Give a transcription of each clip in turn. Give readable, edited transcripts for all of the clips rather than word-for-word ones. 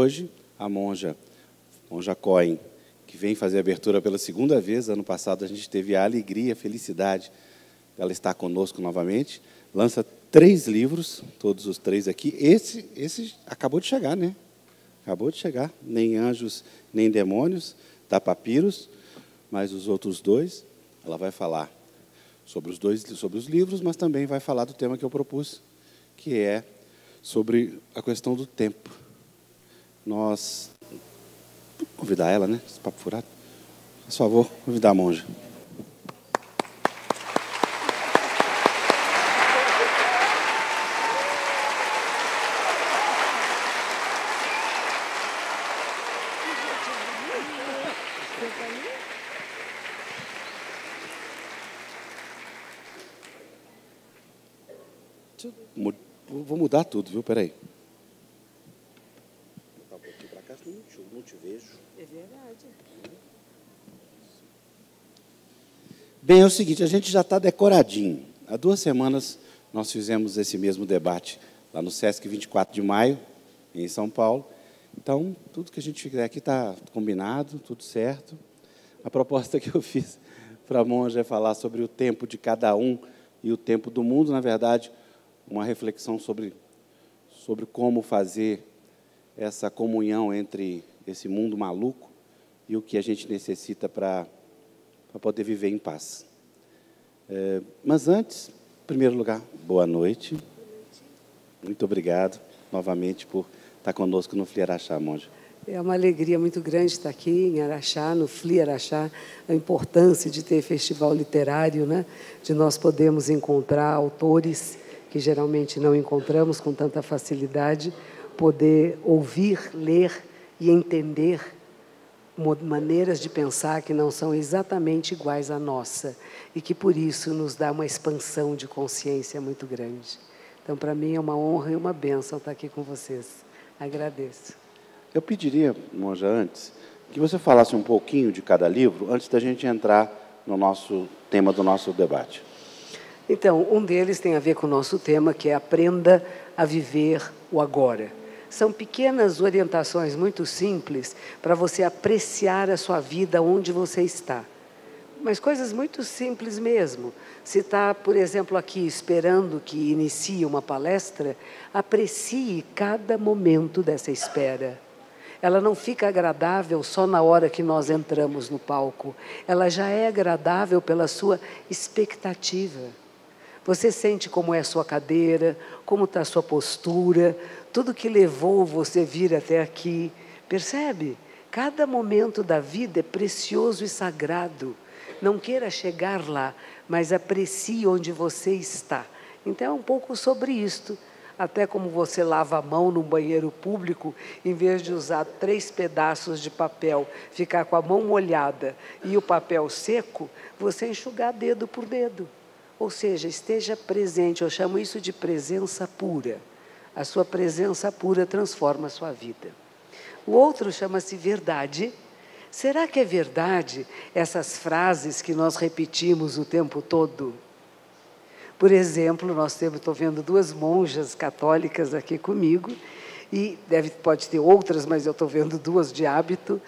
hoje, a Monja Cohen, que vem fazer a abertura pela segunda vez. Ano passado a gente teve a alegria, a felicidade dela estar conosco novamente. Lança 3 livros, todos os 3 aqui. Esse acabou de chegar, né? Acabou de chegar. Nem Anjos, nem Demônios, da Papiros, mas os outros 2, ela vai falar sobre os livros, mas também vai falar do tema que eu propus, que é sobre a questão do tempo. Nós... Vou convidar ela, né? Esse papo furado. Por favor, convidar a Monja. Vou mudar tudo, viu? Peraí. Vou botar um pouquinho para cá, senão não te vejo. É verdade. Bem, é o seguinte, a gente já está decoradinho. Há 2 semanas nós fizemos esse mesmo debate lá no Sesc 24 de maio, em São Paulo. Então, tudo que a gente fizer aqui está combinado, tudo certo. A proposta que eu fiz para a Monja é falar sobre o tempo de cada um e o tempo do mundo. Na verdade, uma reflexão sobre como fazer essa comunhão entre esse mundo maluco e o que a gente necessita para poder viver em paz. Mas antes, em primeiro lugar, boa noite. Muito obrigado, novamente, por estar conosco no FLI Araxá, Monja. É uma alegria muito grande estar aqui em Araxá, no FLI Araxá, a importância de ter festival literário, né? De nós podermos encontrar autores que geralmente não encontramos com tanta facilidade, poder ouvir, ler e entender maneiras de pensar que não são exatamente iguais à nossa e que, por isso, nos dá uma expansão de consciência muito grande. Então, para mim, é uma honra e uma bênção estar aqui com vocês. Agradeço. Eu pediria, Monja, antes, que você falasse um pouquinho de cada livro, antes da gente entrar no nosso tema do nosso debate. Então, um deles tem a ver com o nosso tema, que é Aprenda a Viver o Agora. São pequenas orientações muito simples para você apreciar a sua vida onde você está. Mas coisas muito simples mesmo. Se está, por exemplo, aqui esperando que inicie uma palestra, aprecie cada momento dessa espera. Ela não fica agradável só na hora que nós entramos no palco. Ela já é agradável pela sua expectativa. Você sente como é a sua cadeira, como está a sua postura, tudo que levou você vir até aqui. Percebe? Cada momento da vida é precioso e sagrado. Não queira chegar lá, mas aprecie onde você está. Então, é um pouco sobre isto. Até como você lava a mão num banheiro público, em vez de usar 3 pedaços de papel, ficar com a mão molhada e o papel seco, você enxugar dedo por dedo. Ou seja, esteja presente, eu chamo isso de presença pura. A sua presença pura transforma a sua vida. O outro chama-se verdade. Será que é verdade essas frases que nós repetimos o tempo todo? Por exemplo, estou vendo 2 monjas católicas aqui comigo, e pode ter outras, mas eu estou vendo 2 de hábito.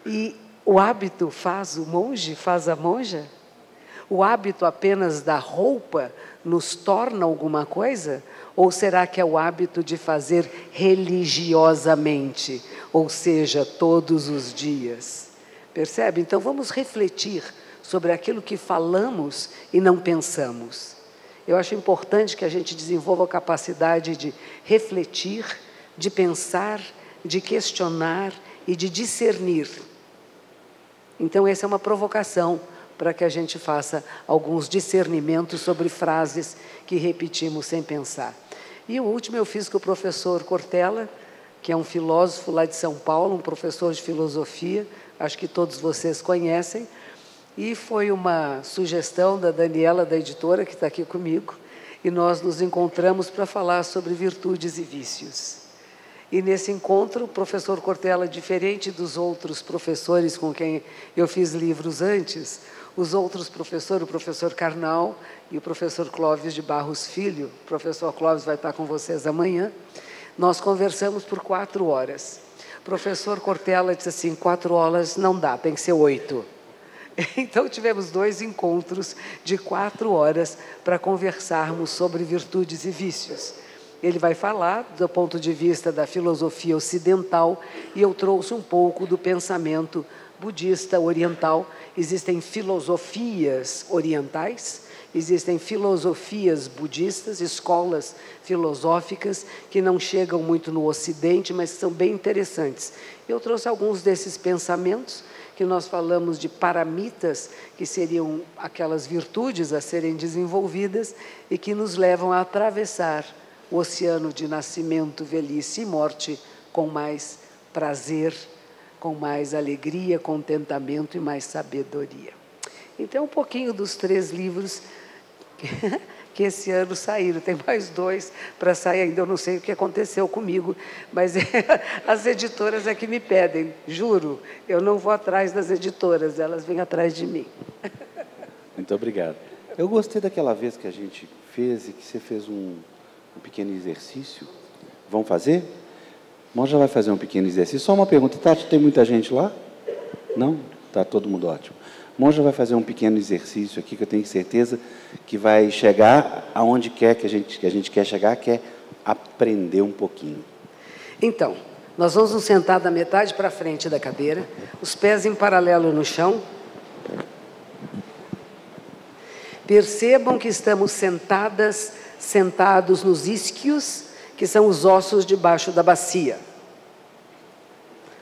E o hábito faz o monge, faz a monja? O hábito apenas da roupa nos torna alguma coisa? Ou será que é o hábito de fazer religiosamente, ou seja, todos os dias? Percebe? Então, vamos refletir sobre aquilo que falamos e não pensamos. Eu acho importante que a gente desenvolva a capacidade de refletir, de pensar, de questionar e de discernir. Então, essa é uma provocação para que a gente faça alguns discernimentos sobre frases que repetimos sem pensar. E o último eu fiz com o professor Cortella, que é um filósofo lá de São Paulo, um professor de filosofia, acho que todos vocês conhecem, e foi uma sugestão da Daniela, da editora, que está aqui comigo, e nós nos encontramos para falar sobre virtudes e vícios. E nesse encontro, o professor Cortella, diferente dos outros professores com quem eu fiz livros antes, os outros professores, o professor Karnal e o professor Clóvis de Barros Filho, o professor Clóvis vai estar com vocês amanhã, nós conversamos por 4 horas. professor Cortella disse assim, 4 horas não dá, tem que ser 8. Então, tivemos 2 encontros de 4 horas para conversarmos sobre virtudes e vícios. Ele vai falar do ponto de vista da filosofia ocidental e eu trouxe um pouco do pensamento budista oriental. Existem filosofias orientais, existem filosofias budistas, escolas filosóficas que não chegam muito no Ocidente, mas que são bem interessantes. Eu trouxe alguns desses pensamentos, que nós falamos de paramitas, que seriam aquelas virtudes a serem desenvolvidas e que nos levam a atravessar o oceano de nascimento, velhice e morte com mais prazer, com mais alegria, contentamento e mais sabedoria. Então, um pouquinho dos 3 livros que esse ano saíram. Tem mais 2 para sair ainda, eu não sei o que aconteceu comigo, mas as editoras é que me pedem, juro, eu não vou atrás das editoras, elas vêm atrás de mim. Muito obrigado. Eu gostei daquela vez que a gente fez e que você fez um pequeno exercício. Vamos fazer? Monja vai fazer um pequeno exercício. Só uma pergunta, Tati, tem muita gente lá? Não? Está todo mundo ótimo. Monja vai fazer um pequeno exercício aqui, que eu tenho certeza que vai chegar aonde quer que a gente quer chegar, que é aprender um pouquinho. Então, nós vamos nos sentar da metade para frente da cadeira, os pés em paralelo no chão. Percebam que estamos sentados nos isquios, que são os ossos debaixo da bacia.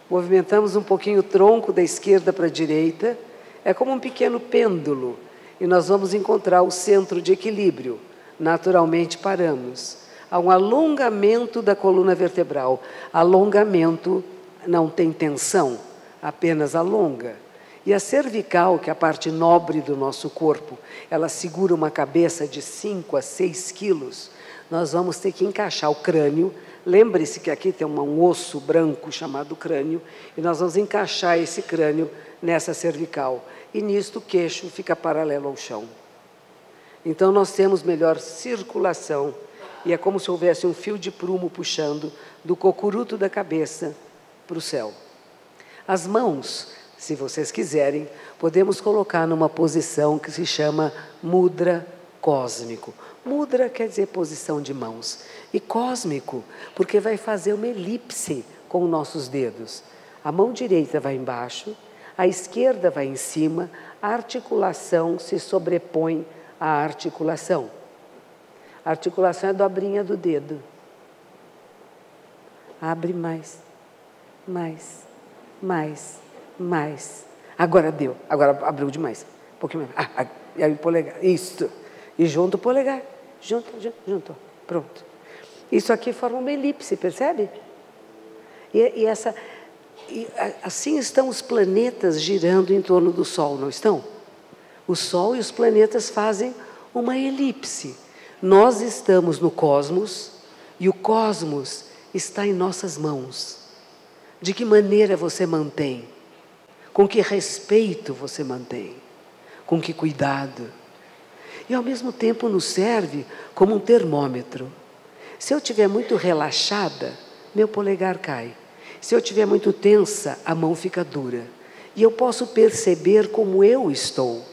Movimentamos um pouquinho o tronco da esquerda para a direita. É como um pequeno pêndulo, e nós vamos encontrar o centro de equilíbrio. Naturalmente paramos. Há um alongamento da coluna vertebral. Alongamento não tem tensão, apenas alonga. E a cervical, que é a parte nobre do nosso corpo, ela segura uma cabeça de 5 a 6 quilos. Nós vamos ter que encaixar o crânio. Lembre-se que aqui tem um osso branco chamado crânio, e nós vamos encaixar esse crânio nessa cervical. E nisto o queixo fica paralelo ao chão. Então nós temos melhor circulação, e é como se houvesse um fio de prumo puxando do cocuruto da cabeça para o céu. As mãos, se vocês quiserem, podemos colocar numa posição que se chama mudra cósmico. Mudra quer dizer posição de mãos. E cósmico, porque vai fazer uma elipse com os nossos dedos. A mão direita vai embaixo, a esquerda vai em cima, a articulação se sobrepõe à articulação. A articulação é a dobrinha do dedo. Abre mais, mais, mais, mais. Agora deu, agora abriu demais. Um pouquinho mais. E aí o polegar, isso. E junta o polegar. Juntou. Pronto. Isso aqui forma uma elipse, percebe? E assim estão os planetas girando em torno do Sol, não estão? O Sol e os planetas fazem uma elipse. Nós estamos no cosmos e o cosmos está em nossas mãos. De que maneira você mantém? Com que respeito você mantém? Com que cuidado? E ao mesmo tempo nos serve como um termômetro. Se eu estiver muito relaxada, meu polegar cai. Se eu estiver muito tensa, a mão fica dura. E eu posso perceber como eu estou.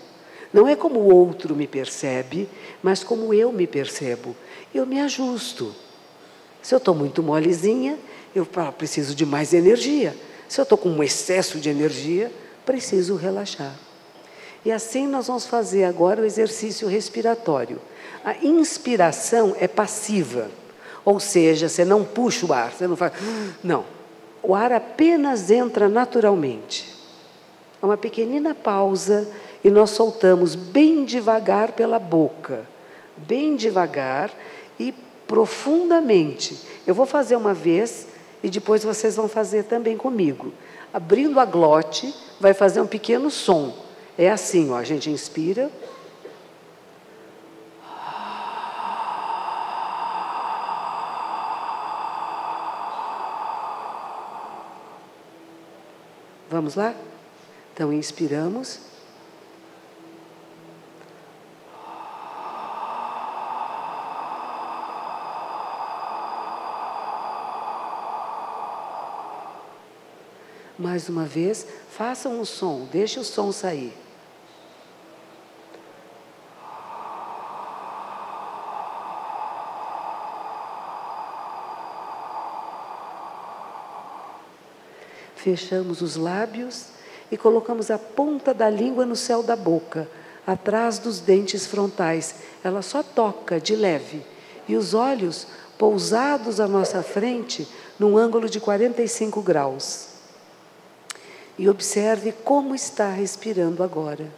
Não é como o outro me percebe, mas como eu me percebo. Eu me ajusto. Se eu estou muito molezinha, eu preciso de mais energia. Se eu estou com um excesso de energia, preciso relaxar. E assim nós vamos fazer agora o exercício respiratório. A inspiração é passiva, ou seja, você não puxa o ar, você não faz... Não, o ar apenas entra naturalmente. É uma pequenina pausa e nós soltamos bem devagar pela boca. Bem devagar e profundamente. Eu vou fazer uma vez e depois vocês vão fazer também comigo. Abrindo a glote, vai fazer um pequeno som. É assim, ó, a gente inspira. Vamos lá? Então, inspiramos. Mais uma vez, façam um som, deixe o som sair. Fechamos os lábios e colocamos a ponta da língua no céu da boca, atrás dos dentes frontais. Ela só toca de leve. E os olhos pousados à nossa frente, num ângulo de 45 graus. E observe como está respirando agora.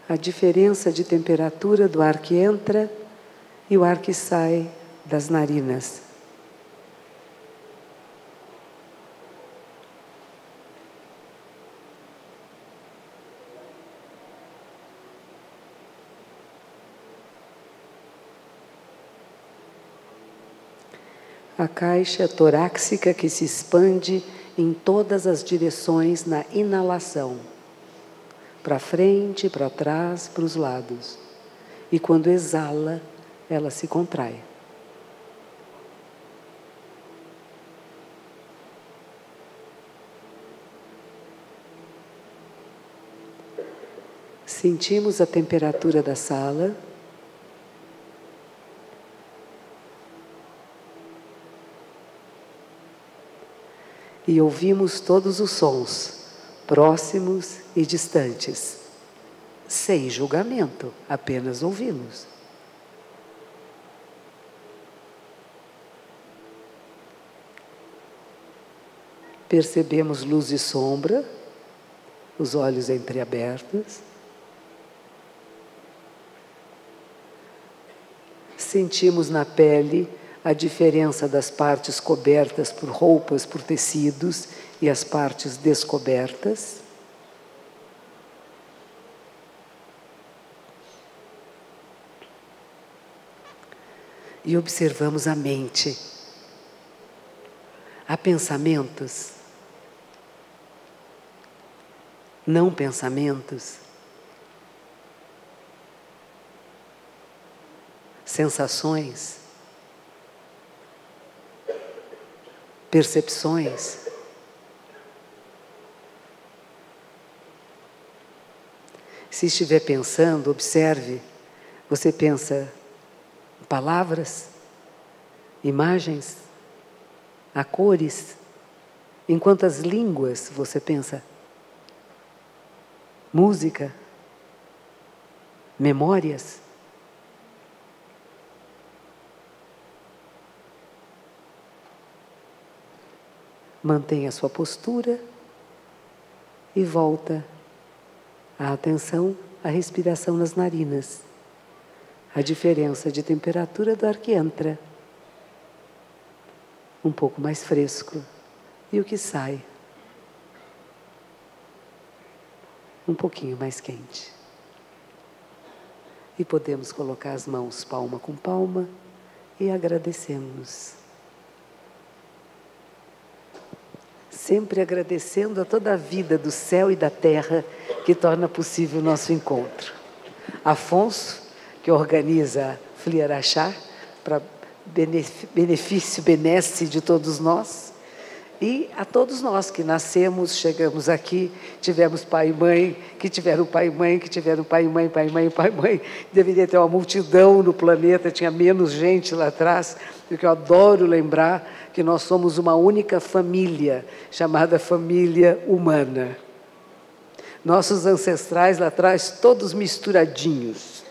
A diferença de temperatura do ar que entra e o ar que sai das narinas. A caixa torácica que se expande em todas as direções na inalação. Para frente, para trás, para os lados. E quando exala, ela se contrai. Sentimos a temperatura da sala. E ouvimos todos os sons, próximos e distantes, sem julgamento, apenas ouvimos. Percebemos luz e sombra, os olhos entreabertos. Sentimos na pele a diferença das partes cobertas por roupas, por tecidos, e as partes descobertas. E observamos a mente. Há pensamentos? Não pensamentos? Sensações? Percepções? Se estiver pensando, observe. Você pensa em palavras, imagens, há cores. Em quantas línguas você pensa? Música, memórias. Mantenha a sua postura e volta a atenção à respiração nas narinas. A diferença de temperatura do ar que entra. Um pouco mais fresco. E o que sai? Um pouquinho mais quente. E podemos colocar as mãos palma com palma e agradecemos. Sempre agradecendo a toda a vida do céu e da terra que torna possível o nosso encontro. Afonso, que organiza a Fliarachá, para benefício, benesse de todos nós, e a todos nós que nascemos, chegamos aqui, tivemos pai e mãe, que tiveram pai e mãe, que tiveram pai e mãe, pai e mãe, pai e mãe. Deveria ter uma multidão no planeta, tinha menos gente lá atrás, porque eu adoro lembrar que nós somos uma única família, chamada família humana. Nossos ancestrais lá atrás, todos misturadinhos.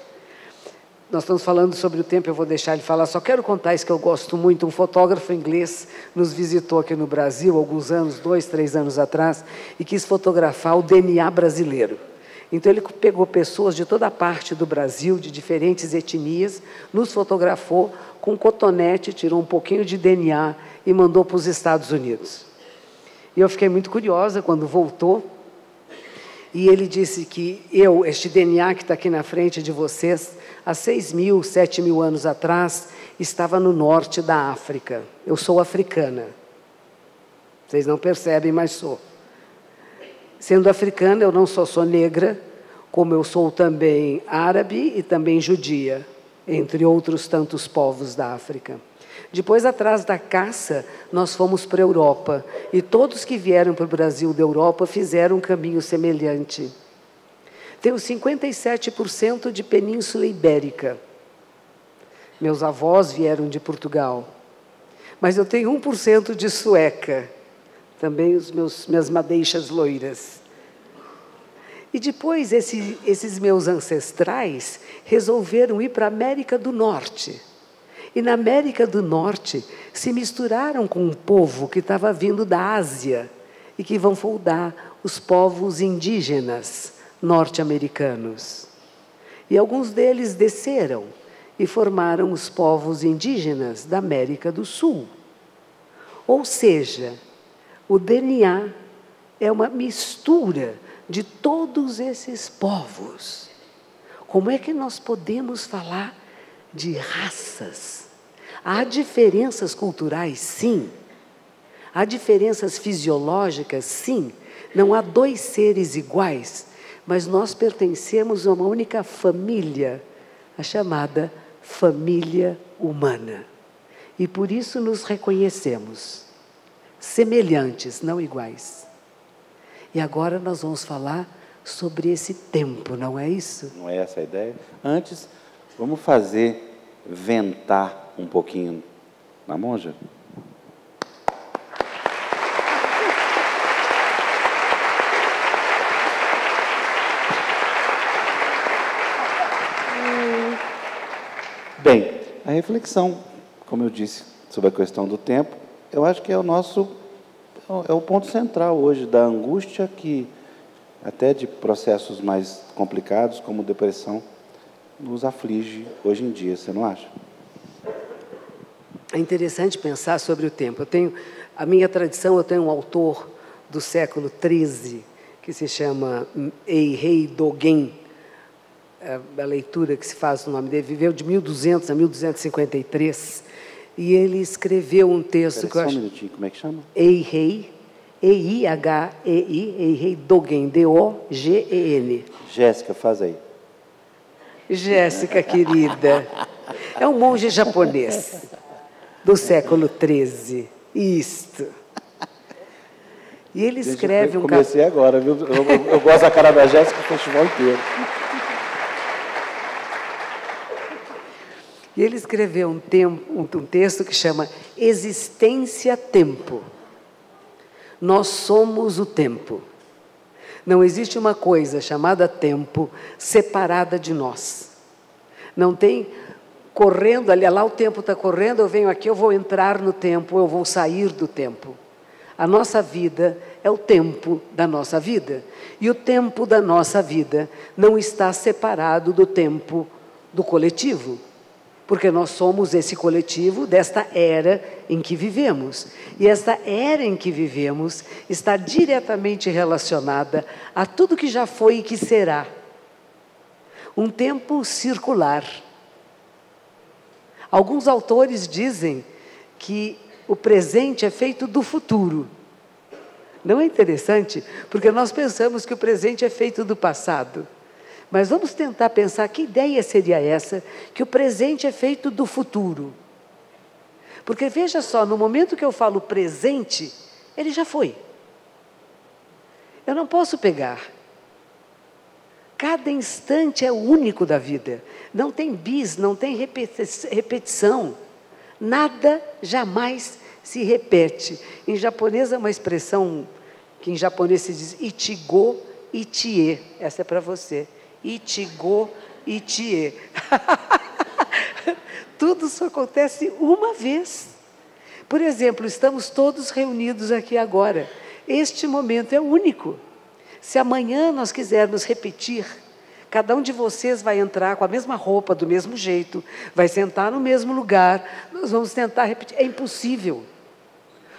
Nós estamos falando sobre o tempo, eu vou deixar ele falar, só quero contar isso que eu gosto muito. Um fotógrafo inglês nos visitou aqui no Brasil, alguns anos, 2, 3 anos atrás, e quis fotografar o DNA brasileiro. Então ele pegou pessoas de toda a parte do Brasil, de diferentes etnias, nos fotografou com cotonete, tirou um pouquinho de DNA e mandou para os Estados Unidos. E eu fiquei muito curiosa quando voltou, e ele disse que este DNA que está aqui na frente de vocês, há 6.000, 7.000 anos atrás, estava no norte da África. Eu sou africana. Vocês não percebem, mas sou. Sendo africana, eu não só sou negra, como eu sou também árabe e também judia, entre outros tantos povos da África. Depois, atrás da caça, nós fomos para a Europa, e todos que vieram para o Brasil da Europa fizeram um caminho semelhante. Tenho 57% de Península Ibérica. Meus avós vieram de Portugal. Mas eu tenho 1% de sueca. Também minhas madeixas loiras. E depois, esses meus ancestrais resolveram ir para a América do Norte. E na América do Norte se misturaram com um povo que estava vindo da Ásia e que vão fundar os povos indígenas norte-americanos. E alguns deles desceram e formaram os povos indígenas da América do Sul. Ou seja, o DNA é uma mistura de todos esses povos. Como é que nós podemos falar de raças? Há diferenças culturais, sim. Há diferenças fisiológicas, sim. Não há dois seres iguais, mas nós pertencemos a uma única família, a chamada família humana. E por isso nos reconhecemos semelhantes, não iguais. E agora nós vamos falar sobre esse tempo, não é isso? Não é essa a ideia? Antes, vamos fazer ventar um pouquinho na monja? Bem, a reflexão, como eu disse, sobre a questão do tempo, eu acho que é o ponto central hoje da angústia que, até de processos mais complicados, como depressão, nos aflige hoje em dia, você não acha? É interessante pensar sobre o tempo. A minha tradição, eu tenho um autor do século XIII, que se chama Eirei Dogen, a leitura que se faz no nome dele, viveu de 1200 a 1253, e ele escreveu um texto que eu acho... Só um minutinho, como é que chama? Eirei, E-I-H-E-I, Eirei Dogen, D-O-G-E-N. Jéssica, faz aí. Jéssica, querida, é um monge japonês do século XIII, isto. E ele escreve Eu comecei agora, viu? Eu gosto da cara da Jéssica o festival inteiro. E ele escreveu um texto que chama Existência-Tempo. Nós somos o tempo. Não existe uma coisa chamada tempo separada de nós. Não tem correndo, ali lá o tempo está correndo, eu venho aqui, eu vou entrar no tempo, eu vou sair do tempo. A nossa vida é o tempo da nossa vida. E o tempo da nossa vida não está separado do tempo do coletivo. Porque nós somos esse coletivo desta era em que vivemos. E esta era em que vivemos está diretamente relacionada a tudo que já foi e que será. Um tempo circular. Alguns autores dizem que o presente é feito do futuro. Não é interessante? Porque nós pensamos que o presente é feito do passado. Mas vamos tentar pensar que ideia seria essa, que o presente é feito do futuro. Porque veja só, no momento que eu falo presente, ele já foi. Eu não posso pegar. Cada instante é o único da vida. Não tem bis, não tem repetição. Nada jamais se repete. Em japonês é uma expressão que em japonês se diz ichigo ichie. Essa é para você. Ichigo ichie. Tudo só acontece uma vez. Por exemplo, estamos todos reunidos aqui agora. Este momento é único. Se amanhã nós quisermos repetir, cada um de vocês vai entrar com a mesma roupa, do mesmo jeito, vai sentar no mesmo lugar, nós vamos tentar repetir. É impossível.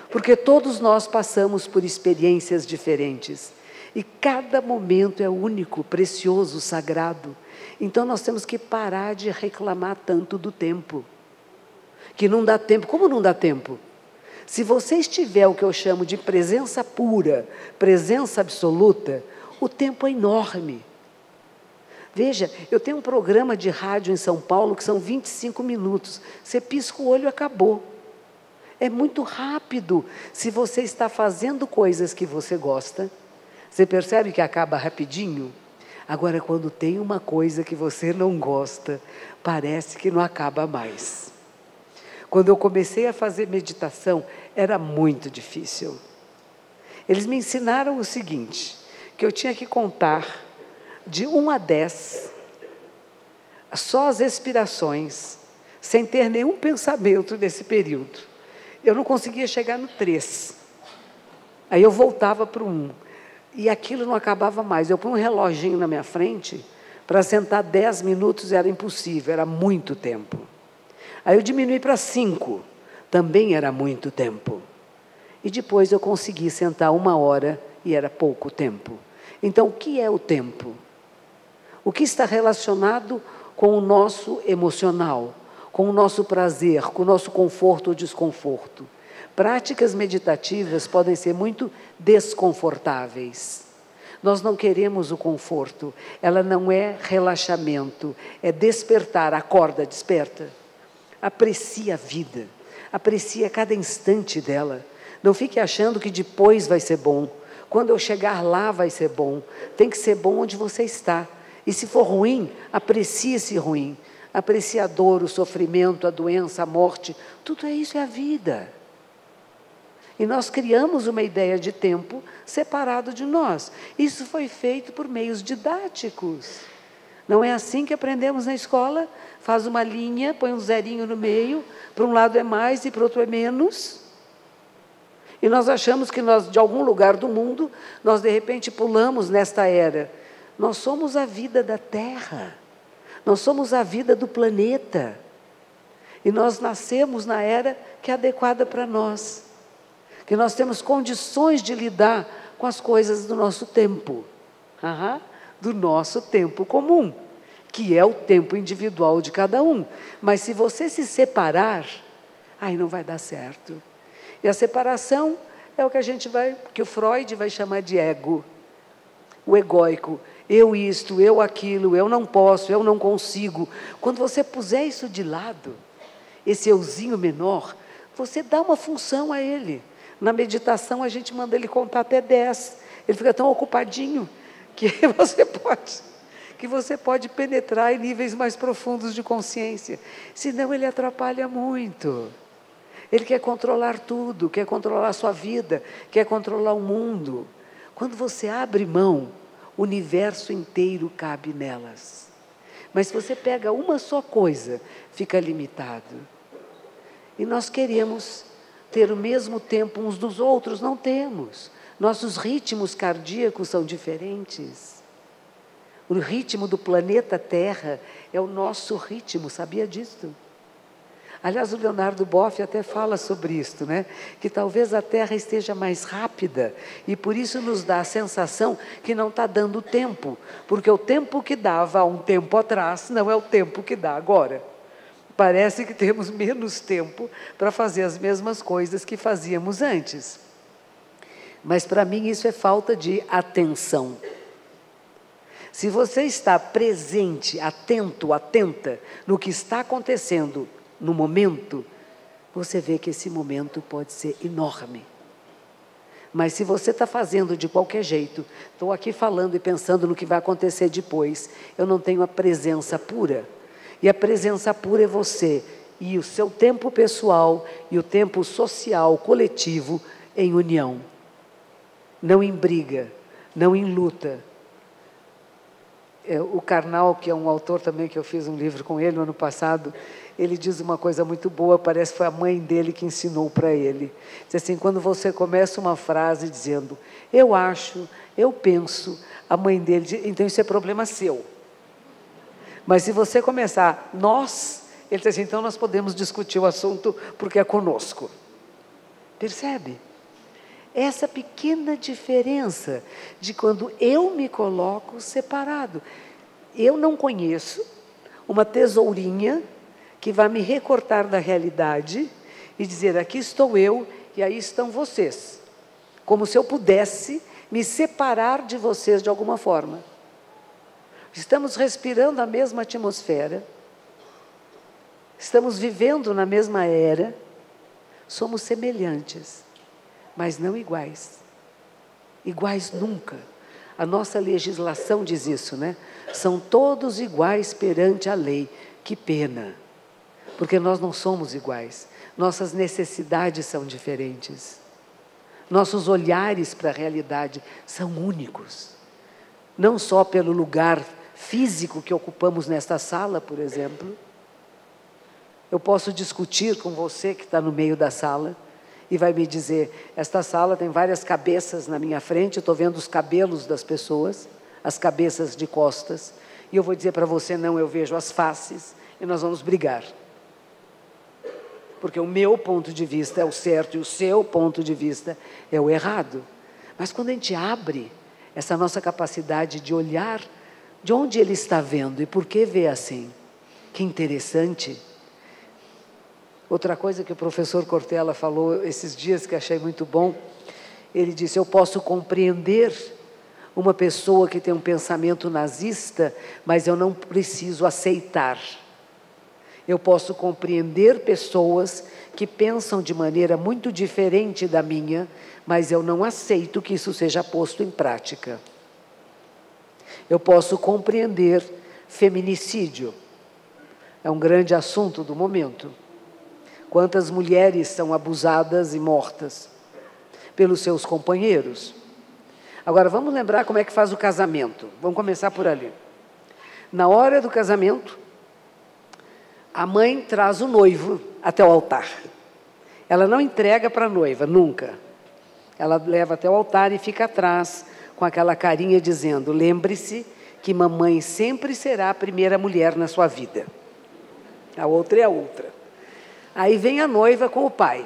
Porque todos nós passamos por experiências diferentes. E cada momento é único, precioso, sagrado. Então nós temos que parar de reclamar tanto do tempo. Que não dá tempo. Como não dá tempo? Se você estiver o que eu chamo de presença pura, presença absoluta, o tempo é enorme. Veja, eu tenho um programa de rádio em São Paulo que são 25 minutos. Você pisca o olho e acabou. É muito rápido. Se você está fazendo coisas que você gosta, você percebe que acaba rapidinho? Agora, quando tem uma coisa que você não gosta, parece que não acaba mais. Quando eu comecei a fazer meditação, era muito difícil. Eles me ensinaram o seguinte, que eu tinha que contar de 1 a 10, só as respirações, sem ter nenhum pensamento nesse período. Eu não conseguia chegar no 3. Aí eu voltava para o 1. E aquilo não acabava mais. Eu pus um reloginho na minha frente, para sentar 10 minutos era impossível, era muito tempo. Aí eu diminui para 5, também era muito tempo. E depois eu consegui sentar 1 hora e era pouco tempo. Então, o que é o tempo? O que está relacionado com o nosso emocional, com o nosso prazer, com o nosso conforto ou desconforto. Práticas meditativas podem ser muito desconfortáveis. Nós não queremos o conforto, ela não é relaxamento, é despertar, acorda, desperta. Aprecie a vida, aprecie cada instante dela. Não fique achando que depois vai ser bom, quando eu chegar lá vai ser bom. Tem que ser bom onde você está. E se for ruim, aprecie esse ruim. Aprecie a dor, o sofrimento, a doença, a morte. Tudo isso é a vida. E nós criamos uma ideia de tempo separado de nós. Isso foi feito por meios didáticos. Não é assim que aprendemos na escola? Faz uma linha, põe um zerinho no meio, para um lado é mais e para o outro é menos. E nós achamos que nós, de algum lugar do mundo, nós de repente pulamos nesta era. Nós somos a vida da Terra. Nós somos a vida do planeta. E nós nascemos na era que é adequada para nós. Que nós temos condições de lidar com as coisas do nosso tempo. Do nosso tempo comum, que é o tempo individual de cada um. Mas se você se separar, aí não vai dar certo. E a separação é o que que o Freud vai chamar de ego. O egóico. Eu isto, eu aquilo, eu não posso, eu não consigo. Quando você puser isso de lado, esse euzinho menor, você dá uma função a ele. Na meditação a gente manda ele contar até 10. Ele fica tão ocupadinho que você pode penetrar em níveis mais profundos de consciência. Senão ele atrapalha muito. Ele quer controlar tudo, quer controlar a sua vida, quer controlar o mundo. Quando você abre mão, o universo inteiro cabe nelas. Mas se você pega uma só coisa, fica limitado. E nós queremos ter o mesmo tempo uns dos outros, não temos. Nossos ritmos cardíacos são diferentes. O ritmo do planeta Terra é o nosso ritmo, sabia disso? Aliás, o Leonardo Boff até fala sobre isso, né? Que talvez a Terra esteja mais rápida e por isso nos dá a sensação que não está dando tempo, porque o tempo que dava há um tempo atrás não é o tempo que dá agora. Parece que temos menos tempo para fazer as mesmas coisas que fazíamos antes. Mas para mim isso é falta de atenção. Se você está presente, atento, atenta no que está acontecendo no momento, você vê que esse momento pode ser enorme. Mas se você está fazendo de qualquer jeito, estou aqui falando e pensando no que vai acontecer depois, eu não tenho a presença pura. E a presença pura é você e o seu tempo pessoal e o tempo social, coletivo, em união. Não em briga, não em luta. O Karnal, que é um autor também, que eu fiz um livro com ele no ano passado, ele diz uma coisa muito boa, parece que foi a mãe dele que ensinou para ele. Diz assim, quando você começa uma frase dizendo, eu acho, eu penso, a mãe dele diz, então isso é problema seu. Mas se você começar, nós, ele diz assim, então nós podemos discutir o assunto porque é conosco. Percebe? Essa pequena diferença de quando eu me coloco separado. Eu não conheço uma tesourinha que vai me recortar da realidade e dizer, aqui estou eu e aí estão vocês. Como se eu pudesse me separar de vocês de alguma forma. estamos respirando a mesma atmosfera, estamos vivendo na mesma era, somos semelhantes, mas não iguais. Iguais nunca. A nossa legislação diz isso, né? São todos iguais perante a lei. Que pena, porque nós não somos iguais. Nossas necessidades são diferentes. Nossos olhares para a realidade são únicos. Não só pelo lugar físico que ocupamos nesta sala, por exemplo. Eu posso discutir com você que está no meio da sala e vai me dizer, esta sala tem várias cabeças na minha frente, eu estou vendo os cabelos das pessoas, as cabeças de costas, e eu vou dizer para você, não, eu vejo as faces, e nós vamos brigar. Porque o meu ponto de vista é o certo e o seu ponto de vista é o errado. Mas quando a gente abre essa nossa capacidade de olhar de onde ele está vendo e por que vê assim, que interessante. Outra coisa que o professor Cortella falou esses dias que achei muito bom, ele disse, eu posso compreender uma pessoa que tem um pensamento nazista, mas eu não preciso aceitar. Eu posso compreender pessoas que pensam de maneira muito diferente da minha, mas eu não aceito que isso seja posto em prática. Eu posso compreender feminicídio. É um grande assunto do momento. Quantas mulheres são abusadas e mortas pelos seus companheiros? Agora, vamos lembrar como é que faz o casamento. Vamos começar por ali. Na hora do casamento, a mãe traz o noivo até o altar. Ela não entrega para a noiva, nunca. Ela leva até o altar e fica atrás, com aquela carinha dizendo, lembre-se que mamãe sempre será a primeira mulher na sua vida. A outra é a outra. Aí vem a noiva com o pai,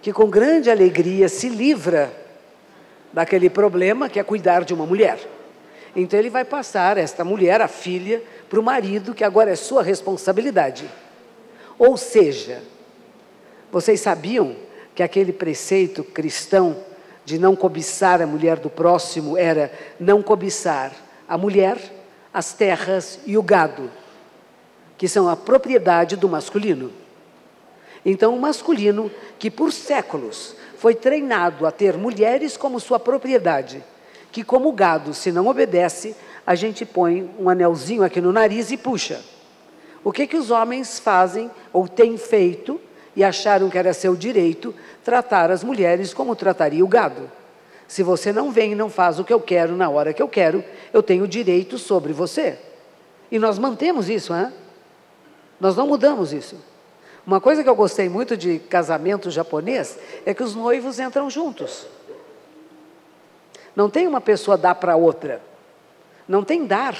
que com grande alegria se livra daquele problema que é cuidar de uma mulher. Então ele vai passar esta mulher, a filha, para o marido, que agora é sua responsabilidade. Ou seja, vocês sabiam que aquele preceito cristão de não cobiçar a mulher do próximo era não cobiçar a mulher, as terras e o gado, que são a propriedade do masculino. Então, o masculino, que por séculos foi treinado a ter mulheres como sua propriedade, que como gado, se não obedece, a gente põe um anelzinho aqui no nariz e puxa. O que os homens fazem, ou têm feito, e acharam que era seu direito, tratar as mulheres como trataria o gado. Se você não vem e não faz o que eu quero na hora que eu quero, eu tenho direito sobre você. E nós mantemos isso, hein? Nós não mudamos isso. Uma coisa que eu gostei muito de casamento japonês é que os noivos entram juntos. Não tem uma pessoa dar para outra. Não tem dar.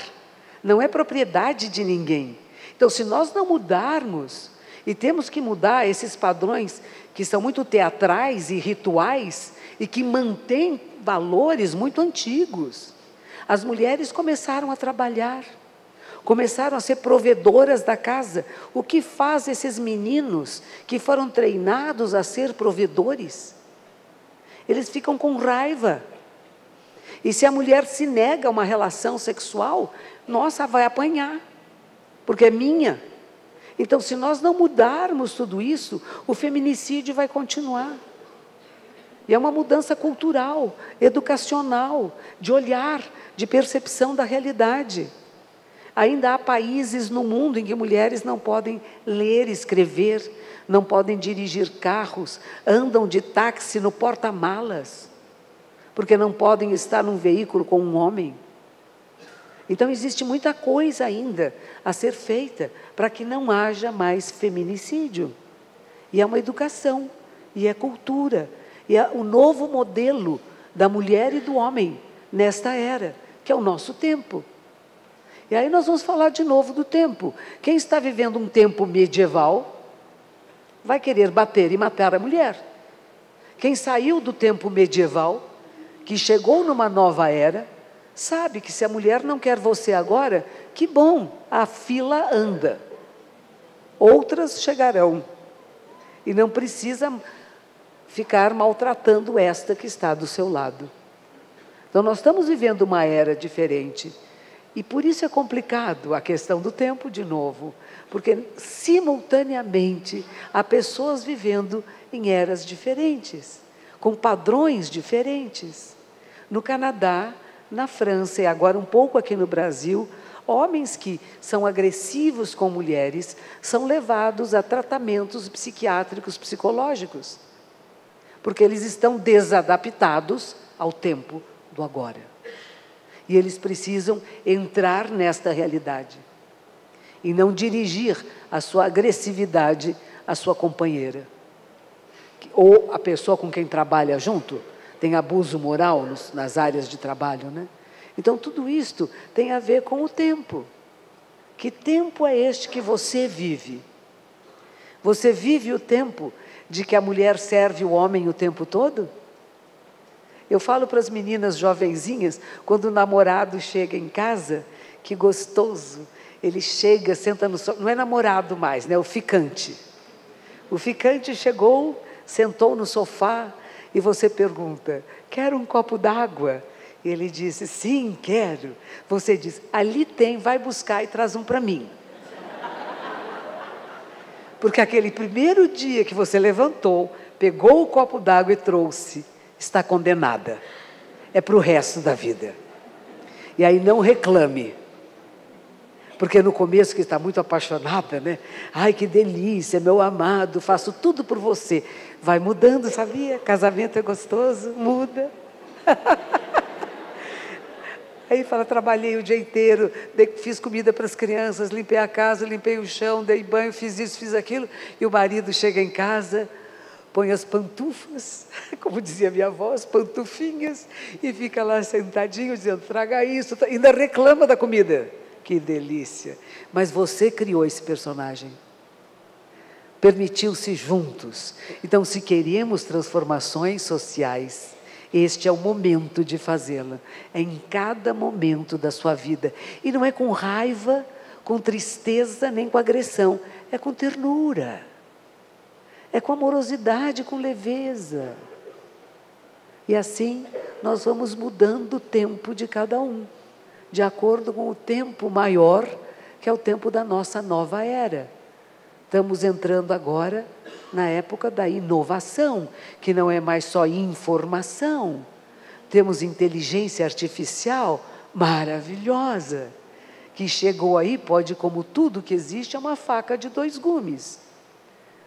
Não é propriedade de ninguém. Então, se nós não mudarmos, e temos que mudar esses padrões que são muito teatrais e rituais e que mantêm valores muito antigos. As mulheres começaram a trabalhar. Começaram a ser provedoras da casa. O que faz esses meninos que foram treinados a ser provedores? Eles ficam com raiva. E se a mulher se nega a uma relação sexual, nossa, vai apanhar, porque é minha. Então, se nós não mudarmos tudo isso, o feminicídio vai continuar. E é uma mudança cultural, educacional, de olhar, de percepção da realidade. Ainda há países no mundo em que mulheres não podem ler, escrever, não podem dirigir carros, andam de táxi no porta-malas, porque não podem estar num veículo com um homem. Então, existe muita coisa ainda a ser feita para que não haja mais feminicídio. E é uma educação, e é cultura, e é o novo modelo da mulher e do homem nesta era, que é o nosso tempo. E aí nós vamos falar de novo do tempo. Quem está vivendo um tempo medieval vai querer bater e matar a mulher. Quem saiu do tempo medieval, que chegou numa nova era, sabe que se a mulher não quer você agora, que bom, a fila anda. Outras chegarão. E não precisa ficar maltratando esta que está do seu lado. Então nós estamos vivendo uma era diferente. E por isso é complicado a questão do tempo, de novo, porque simultaneamente há pessoas vivendo em eras diferentes, com padrões diferentes. No Canadá, na França e agora um pouco aqui no Brasil, homens que são agressivos com mulheres são levados a tratamentos psiquiátricos, psicológicos, porque eles estão desadaptados ao tempo do agora. E eles precisam entrar nesta realidade e não dirigir a sua agressividade à sua companheira. Ou a pessoa com quem trabalha junto, tem abuso moral nas áreas de trabalho, né? Então, tudo isto tem a ver com o tempo. Que tempo é este que você vive? Você vive o tempo de que a mulher serve o homem o tempo todo? Eu falo para as meninas jovenzinhas, quando o namorado chega em casa, que gostoso, ele chega, senta no sofá, não é namorado mais, né? O ficante. O ficante chegou, sentou no sofá e você pergunta, quer um copo d'água? E ele disse, sim, quero. Você diz, ali tem, vai buscar e traz um para mim. Porque aquele primeiro dia que você levantou, pegou o copo d'água e trouxe, está condenada. É para o resto da vida. E aí não reclame. Porque no começo que está muito apaixonada, né? Ai, que delícia, meu amado, faço tudo por você. Vai mudando, sabia? Casamento é gostoso, muda. Aí fala, trabalhei o dia inteiro, fiz comida para as crianças, limpei a casa, limpei o chão, dei banho, fiz isso, fiz aquilo. E o marido chega em casa, põe as pantufas, como dizia minha avó, as pantufinhas, e fica lá sentadinho, dizendo, traga isso, ainda reclama da comida. Que delícia! Mas você criou esse personagem. Permitiu-se juntos. Então, se queremos transformações sociais, este é o momento de fazê-la. É em cada momento da sua vida. E não é com raiva, com tristeza, nem com agressão. É com ternura. É com amorosidade, com leveza. E assim, nós vamos mudando o tempo de cada um, de acordo com o tempo maior, que é o tempo da nossa nova era. Estamos entrando agora na época da inovação, que não é mais só informação. Temos inteligência artificial maravilhosa, que chegou aí, pode, como tudo que existe, é uma faca de dois gumes.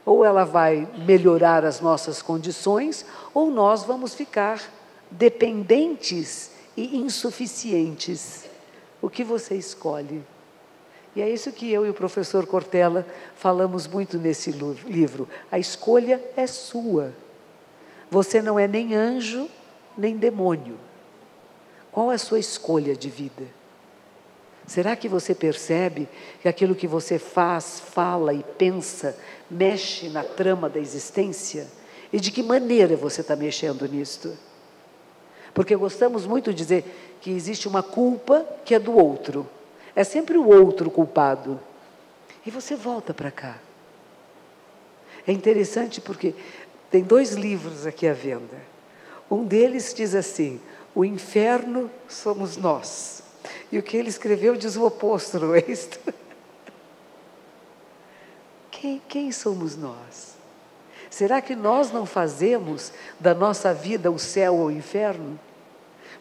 Ou ela vai melhorar as nossas condições, ou nós vamos ficar dependentes e insuficientes. O que você escolhe? E é isso que eu e o professor Cortella falamos muito nesse livro. A escolha é sua. Você não é nem anjo, nem demônio. Qual é a sua escolha de vida? Será que você percebe que aquilo que você faz, fala e pensa mexe na trama da existência? E de que maneira você está mexendo nisto? Porque gostamos muito de dizer que existe uma culpa que é do outro. É sempre o outro culpado. E você volta para cá. É interessante porque tem 2 livros aqui à venda. Um deles diz assim, o inferno somos nós. E o que ele escreveu diz o oposto, não é isto? Quem somos nós? Será que nós não fazemos da nossa vida o céu ou o inferno?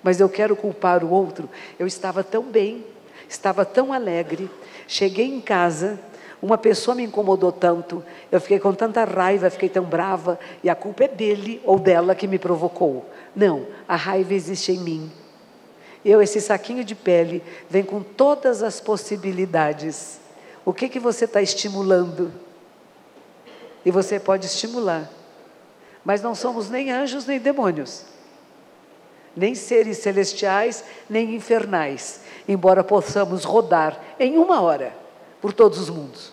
Mas eu quero culpar o outro. Eu estava tão bem, estava tão alegre, cheguei em casa, uma pessoa me incomodou tanto, eu fiquei com tanta raiva, fiquei tão brava, e a culpa é dele ou dela que me provocou. Não, a raiva existe em mim. Esse saquinho de pele, vem com todas as possibilidades. O que você está estimulando? E você pode estimular. Mas não somos nem anjos, nem demônios. Nem seres celestiais, nem infernais. Embora possamos rodar em 1 hora por todos os mundos.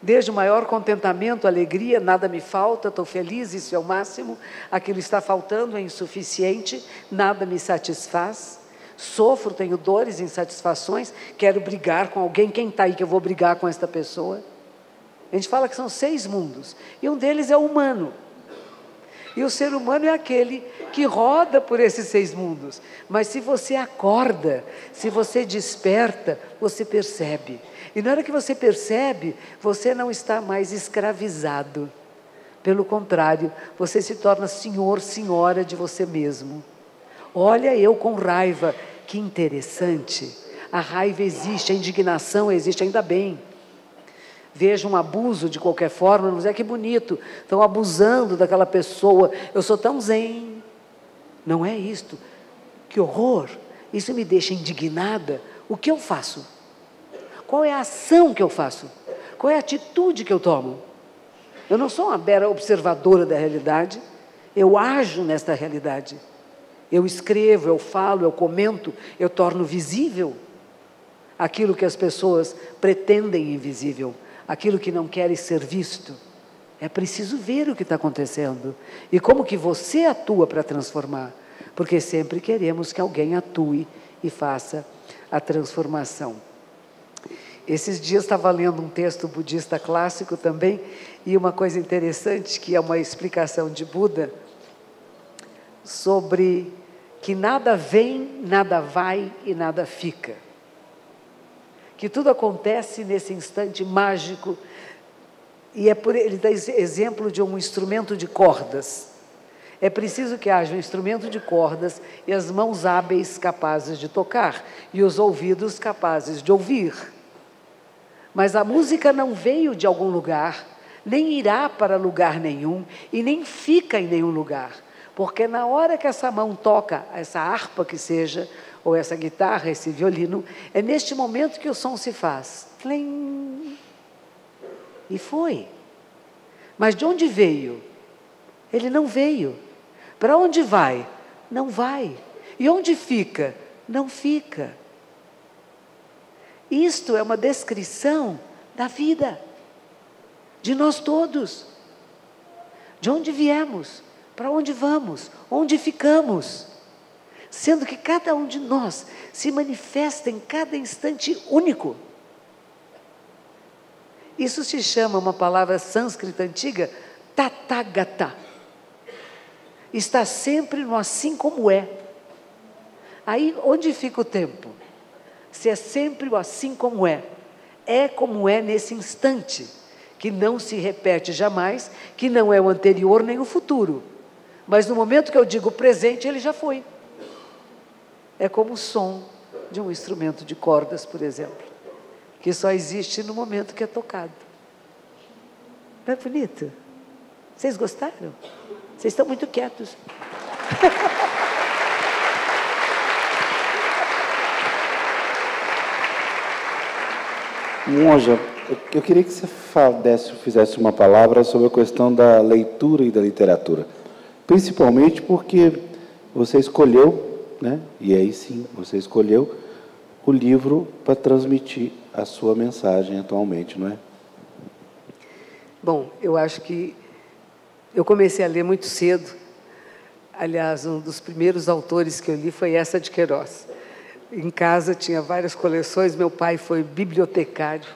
Desde o maior contentamento, alegria, nada me falta, estou feliz, isso é o máximo. Aquilo está faltando, é insuficiente, nada me satisfaz. Sofro, tenho dores, insatisfações, quero brigar com alguém. Quem está aí que eu vou brigar com esta pessoa? A gente fala que são 6 mundos, e um deles é o humano. E o ser humano é aquele que roda por esses 6 mundos. Mas se você acorda, se você desperta, você percebe. E na hora que você percebe, você não está mais escravizado. Pelo contrário, você se torna senhor, senhora de você mesmo. Olha, eu com raiva, que interessante. A raiva existe, a indignação existe, ainda bem. Veja um abuso de qualquer forma, não é que bonito, estão abusando daquela pessoa, eu sou tão zen. Não é isto. Que horror, isso me deixa indignada. O que eu faço? Qual é a ação que eu faço? Qual é a atitude que eu tomo? Eu não sou uma mera observadora da realidade, eu ajo nesta realidade. Eu escrevo, eu falo, eu comento, eu torno visível aquilo que as pessoas pretendem invisível, aquilo que não querem ser visto. É preciso ver o que está acontecendo e como que você atua para transformar, porque sempre queremos que alguém atue e faça a transformação. Esses dias estava lendo um texto budista clássico também, e uma coisa interessante, que é uma explicação de Buda, sobre que nada vem, nada vai e nada fica. Que tudo acontece nesse instante mágico, e ele dá exemplo de um instrumento de cordas. É preciso que haja um instrumento de cordas e as mãos hábeis capazes de tocar, e os ouvidos capazes de ouvir. Mas a música não veio de algum lugar, nem irá para lugar nenhum, e nem fica em nenhum lugar. Porque na hora que essa mão toca, essa harpa que seja, ou essa guitarra, esse violino, é neste momento que o som se faz. Tlim! E foi. Mas de onde veio? Ele não veio. Para onde vai? Não vai. E onde fica? Não fica. Isto é uma descrição da vida, de nós todos. De onde viemos, para onde vamos, onde ficamos. Sendo que cada um de nós se manifesta em cada instante único. Isso se chama, uma palavra sânscrita antiga, tathagata. Está sempre no assim como é. Aí, onde fica o tempo? Se é sempre o assim como é como é nesse instante, que não se repete jamais, que não é o anterior nem o futuro. Mas no momento que eu digo presente, ele já foi. É como o som de um instrumento de cordas, por exemplo, que só existe no momento que é tocado. Não é bonito? Vocês gostaram? Vocês estão muito quietos. Monja, eu queria que você fizesse uma palavra sobre a questão da leitura e da literatura. Principalmente porque você escolheu, né? E aí sim, você escolheu o livro para transmitir a sua mensagem atualmente, não é? Bom, eu acho que eu comecei a ler muito cedo. Aliás, um dos primeiros autores que eu li foi Eça de Queiroz. Em casa tinha várias coleções, meu pai foi bibliotecário,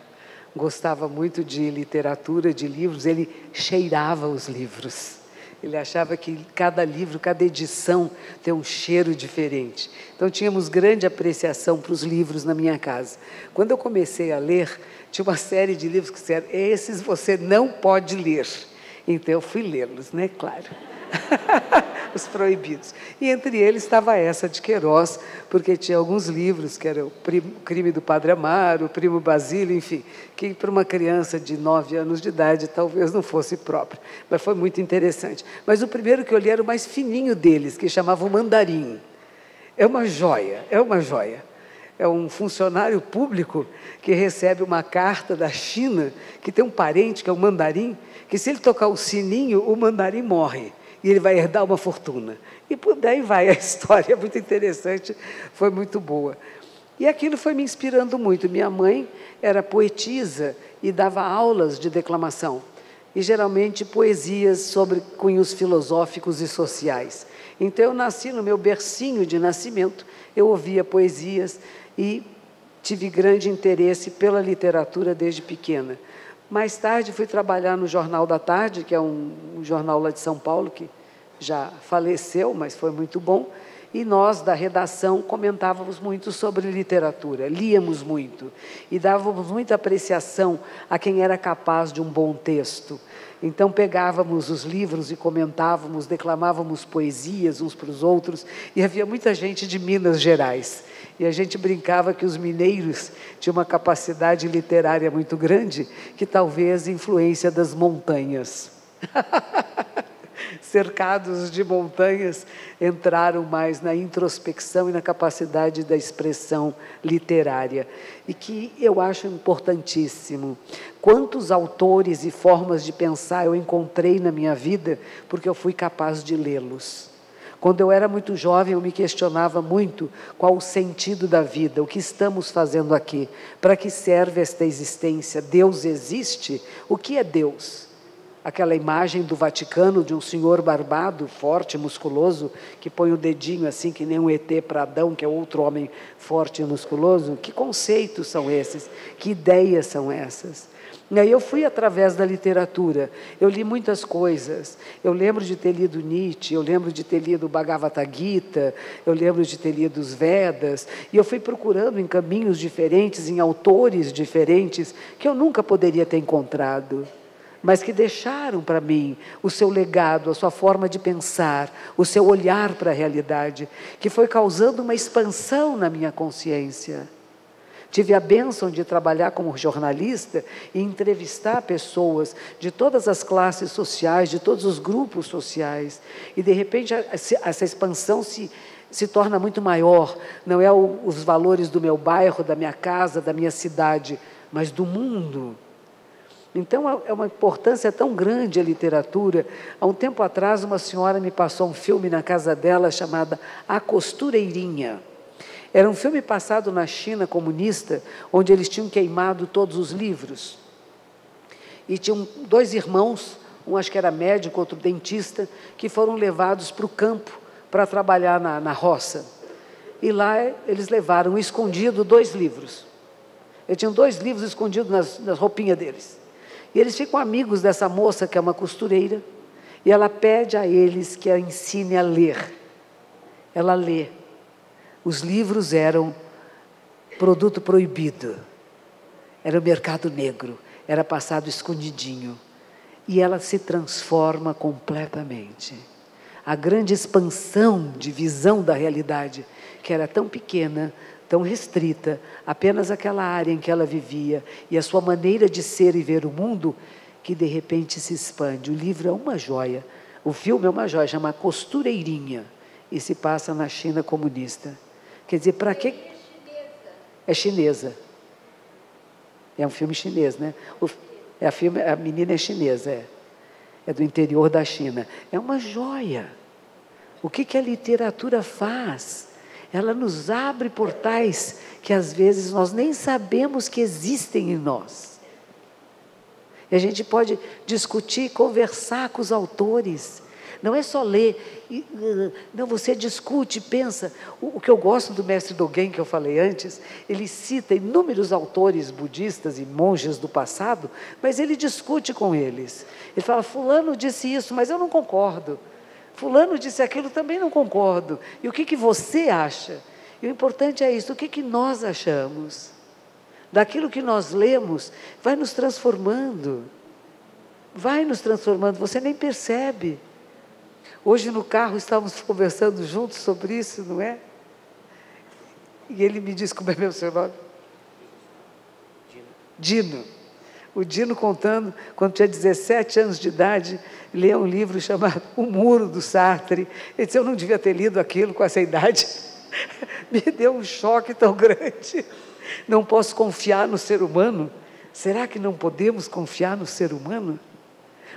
gostava muito de literatura, de livros, ele cheirava os livros. Ele achava que cada livro, cada edição tem um cheiro diferente. Então, tínhamos grande apreciação para os livros na minha casa. Quando eu comecei a ler, tinha uma série de livros que disseram, esses você não pode ler. Então, eu fui lê-los, né? Claro. Os proibidos. E entre eles estava Eça de Queiroz, porque tinha alguns livros, que era o Crime do Padre Amaro, o Primo Basílio, enfim, que para uma criança de 9 anos de idade talvez não fosse próprio, mas foi muito interessante. Mas o primeiro que eu li era o mais fininho deles, que chamava o Mandarim. É uma joia, é uma joia. É um funcionário público que recebe uma carta da China, que tem um parente, que é o mandarim, que se ele tocar o sininho, o mandarim morre. E ele vai herdar uma fortuna. E por daí vai a história, é muito interessante, foi muito boa. E aquilo foi me inspirando muito. Minha mãe era poetisa e dava aulas de declamação. E geralmente poesias sobre cunhos filosóficos e sociais. Então eu nasci no meu bercinho de nascimento, eu ouvia poesias e tive grande interesse pela literatura desde pequena. Mais tarde fui trabalhar no Jornal da Tarde, que é um jornal lá de São Paulo, que já faleceu, mas foi muito bom, e nós, da redação, comentávamos muito sobre literatura, líamos muito, e dávamos muita apreciação a quem era capaz de um bom texto. Então, pegávamos os livros e comentávamos, declamávamos poesias uns para os outros, e havia muita gente de Minas Gerais. E a gente brincava que os mineiros tinham uma capacidade literária muito grande, que talvez influência das montanhas. Cercados de montanhas, entraram mais na introspecção e na capacidade da expressão literária. E que eu acho importantíssimo. Quantos autores e formas de pensar eu encontrei na minha vida, porque eu fui capaz de lê-los. Quando eu era muito jovem, eu me questionava muito qual o sentido da vida, o que estamos fazendo aqui, para que serve esta existência? Deus existe? O que é Deus? Aquela imagem do Vaticano de um senhor barbado, forte, musculoso, que põe o dedinho assim, que nem um ET para Adão, que é outro homem forte e musculoso. Que conceitos são esses? Que ideias são essas? E aí eu fui através da literatura, eu li muitas coisas, eu lembro de ter lido Nietzsche, eu lembro de ter lido Bhagavad Gita, eu lembro de ter lido os Vedas, e eu fui procurando em caminhos diferentes, em autores diferentes, que eu nunca poderia ter encontrado, mas que deixaram para mim o seu legado, a sua forma de pensar, o seu olhar para a realidade, que foi causando uma expansão na minha consciência. Tive a bênção de trabalhar como jornalista e entrevistar pessoas de todas as classes sociais, de todos os grupos sociais. E, de repente, essa expansão se torna muito maior. Não é os valores do meu bairro, da minha casa, da minha cidade, mas do mundo. Então, é uma importância tão grande a literatura. Há um tempo atrás, uma senhora me passou um filme na casa dela chamado A Costureirinha. Era um filme passado na China comunista, onde eles tinham queimado todos os livros. E tinham 2 irmãos, um acho que era médico, outro dentista, que foram levados para o campo para trabalhar na roça. E lá eles levaram escondido 2 livros. Eles tinham 2 livros escondidos nas roupinhas deles. E eles ficam amigos dessa moça, que é uma costureira, e ela pede a eles que a ensine a ler. Ela lê. Os livros eram produto proibido, era o mercado negro, era passado escondidinho. E ela se transforma completamente. A grande expansão de visão da realidade, que era tão pequena, tão restrita, apenas aquela área em que ela vivia, e a sua maneira de ser e ver o mundo, que de repente se expande. O livro é uma joia, o filme é uma joia, chama Costureirinha, e se passa na China comunista. Quer dizer, para que... É chinesa. É um filme chinês, né? A menina é chinesa, é do interior da China. É uma joia. O que a literatura faz? Ela nos abre portais que às vezes nós nem sabemos que existem em nós. E a gente pode discutir, conversar com os autores. Não é só ler, não, você discute, pensa. O que eu gosto do mestre Dogen, que eu falei antes, ele cita inúmeros autores budistas e monges do passado, mas ele discute com eles. Ele fala, fulano disse isso, mas eu não concordo. Fulano disse aquilo, também não concordo. E o que você acha? E o importante é isso, o que nós achamos? Daquilo que nós lemos, vai nos transformando. Vai nos transformando, você nem percebe. Hoje no carro estávamos conversando juntos sobre isso, não é? E ele me disse, como é meu seu nome? Dino. O Dino contando, quando tinha 17 anos de idade, leu um livro chamado O Muro, do Sartre. Ele disse, eu não devia ter lido aquilo com essa idade. Me deu um choque tão grande. Não posso confiar no ser humano? Será que não podemos confiar no ser humano?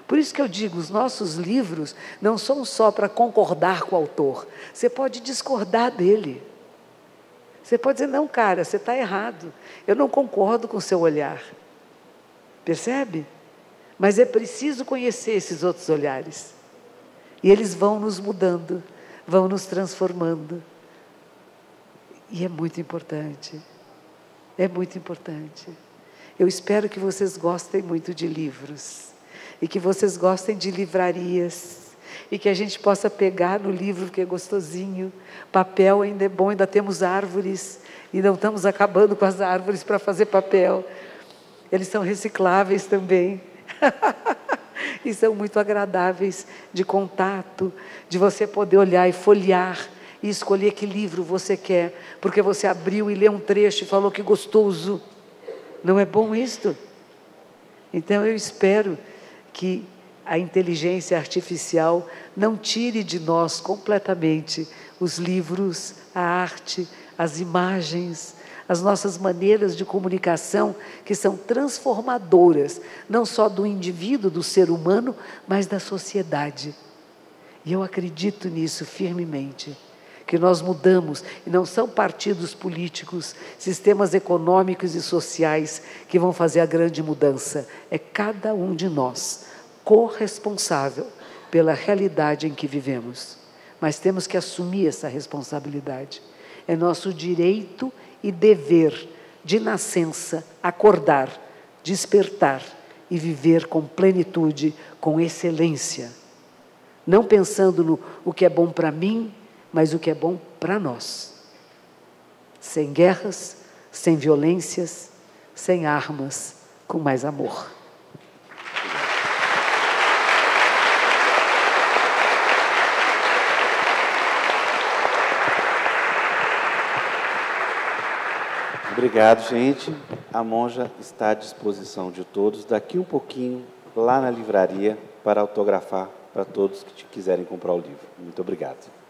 Por isso que eu digo, os nossos livros não são só para concordar com o autor. Você pode discordar dele. Você pode dizer, não, cara, você está errado. Eu não concordo com o seu olhar. Percebe? Mas é preciso conhecer esses outros olhares. E eles vão nos mudando, vão nos transformando. E é muito importante. É muito importante. Eu espero que vocês gostem muito de livros. E que vocês gostem de livrarias. e que a gente possa pegar no livro, que é gostosinho. Papel ainda é bom, ainda temos árvores, e não estamos acabando com as árvores para fazer papel. Eles são recicláveis também. E são muito agradáveis de contato, de você poder olhar e folhear, e escolher que livro você quer, porque você abriu e leu um trecho e falou que gostoso. Não é bom isto? Então eu espero que a inteligência artificial não tire de nós completamente os livros, a arte, as imagens, as nossas maneiras de comunicação, que são transformadoras, não só do indivíduo, do ser humano, mas da sociedade. E eu acredito nisso firmemente, que nós mudamos, e não são partidos políticos, sistemas econômicos e sociais que vão fazer a grande mudança. É cada um de nós, corresponsável pela realidade em que vivemos. Mas temos que assumir essa responsabilidade. É nosso direito e dever de nascença acordar, despertar e viver com plenitude, com excelência. Não pensando no o que é bom para mim, mas o que é bom para nós. Sem guerras, sem violências, sem armas, com mais amor. Obrigado, gente. A monja está à disposição de todos. Daqui um pouquinho, lá na livraria, para autografar para todos que quiserem comprar o livro. Muito obrigado.